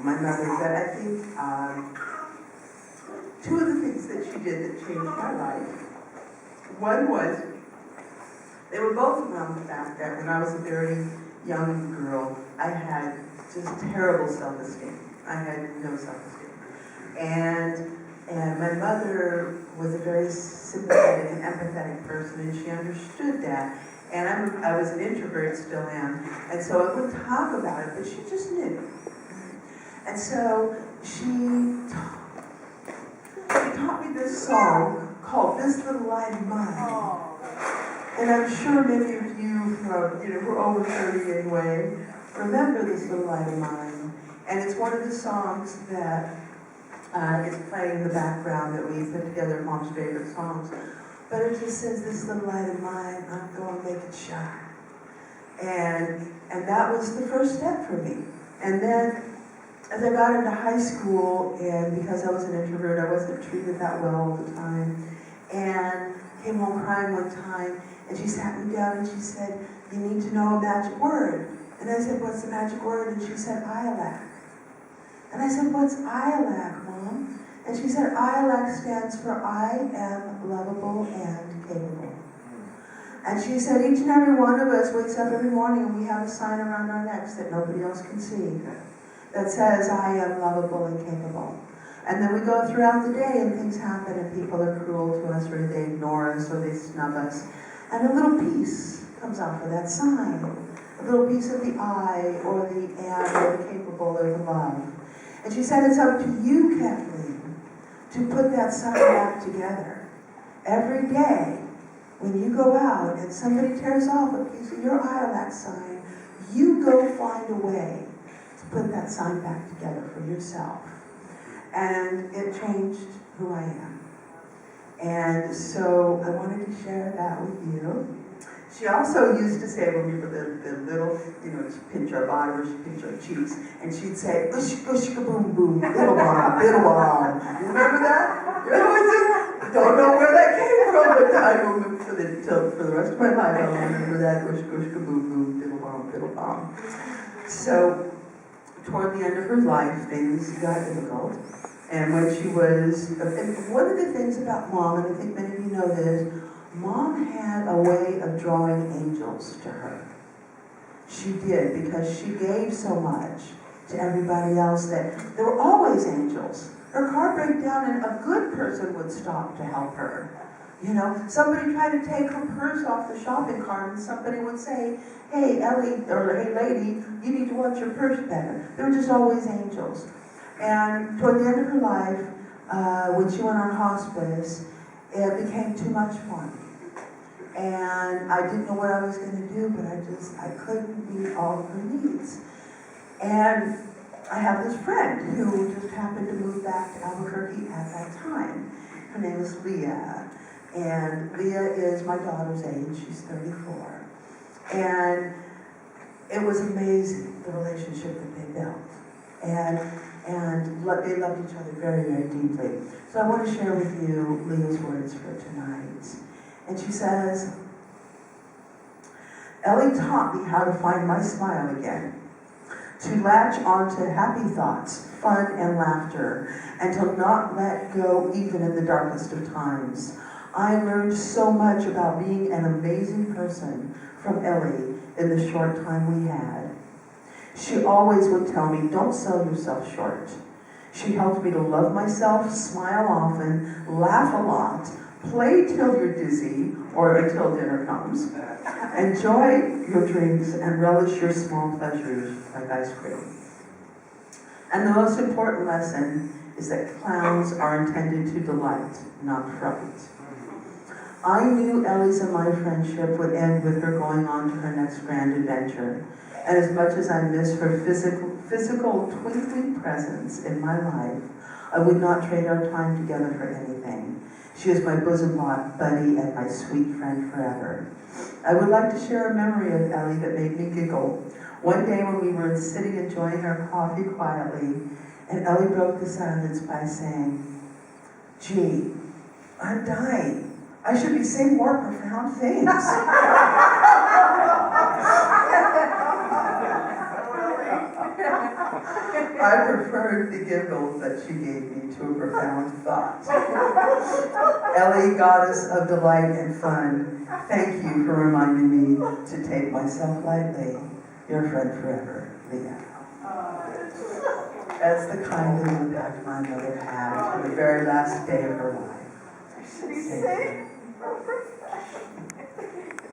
my mother, but I think two of the things that she did that changed my life. One was, they were both around the fact that when I was a very young girl, I had just terrible self-esteem. I had no self-esteem. And my mother was a very sympathetic and empathetic person, and she understood that. And I was an introvert, still am, and so I wouldn't talk about it, but she just knew. And so she taught me this song called "This Little Light of Mine." And I'm sure many of you from, who are over 30 anyway, remember "This Little Light of Mine." And it's one of the songs that is playing in the background that we put together, Mom's favorite songs. But it just says, "This little light of mine, I'm going to make it shine." And that was the first step for me. And then, as I got into high school, and because I was an introvert, I wasn't treated that well all the time, and came home crying one time, and she sat me down and she said, "You need to know a magic word." And I said, "What's the magic word?" And she said, "ILAC." And I said, "What's ILAC, Mom?" And she said, ILAC stands for I am lovable and capable. And she said, each and every one of us wakes up every morning and we have a sign around our necks that nobody else can see that says, I am lovable and capable. And then we go throughout the day and things happen and people are cruel to us or they ignore us or they snub us. And a little piece comes off of that sign. A little piece of the I or the am or the capable or the love. And she said, it's up to you, Kathleen, to put that sign back together. Every day, when you go out and somebody tears off a piece of your ILAC sign, you go find a way to put that sign back together for yourself. And it changed who I am. And so I wanted to share that with you. She also used to say when we were little, she'd pinch our bottom or she'd pinch our cheeks, and she'd say, ush, ush, boom, boom, biddle bomb, biddle bomb. You remember that? I don't know where that came from, but I remember for the rest of my life, I'll remember that, ush, ush, boom, boom, biddle bomb, biddle bomb. So, toward the end of her life, things got difficult. And when she was, and one of the things about Mom, and I think many of you know this, Mom had a way of drawing angels to her. She did, because she gave so much to everybody else that there were always angels. Her car broke down and a good person would stop to help her. Somebody tried to take her purse off the shopping cart and somebody would say, hey, Ellie, or hey, lady, you need to watch your purse better. There were just always angels. And toward the end of her life, when she went on hospice, it became too much for me. And I didn't know what I was going to do, but I couldn't meet all of her needs. And I have this friend who just happened to move back to Albuquerque at that time. Her name is Leah. And Leah is my daughter's age. She's 34. And it was amazing, the relationship that they built. And they loved each other very, very deeply. So I want to share with you Leah's words for tonight. And she says, Ellie taught me how to find my smile again, to latch onto happy thoughts, fun and laughter, and to not let go even in the darkest of times. I learned so much about being an amazing person from Ellie in the short time we had. She always would tell me, don't sell yourself short. She helped me to love myself, smile often, laugh a lot, play till you're dizzy, or until dinner comes. Enjoy your drinks and relish your small pleasures like ice cream. And the most important lesson is that clowns are intended to delight, not fright. I knew Ellie's and my friendship would end with her going on to her next grand adventure. And as much as I miss her physical twinkling presence in my life, I would not trade our time together for anything. She is my bosom buddy and my sweet friend forever. I would like to share a memory of Ellie that made me giggle. One day when we were sitting enjoying our coffee quietly, and Ellie broke the silence by saying, gee, I'm dying. I should be saying more profound things. I preferred the giggles that she gave me to a profound thought. Ellie, goddess of delight and fun, thank you for reminding me to take myself lightly. Your friend forever, Leah. That's the kind of impact my mother had to the very last day of her life. Should we sing?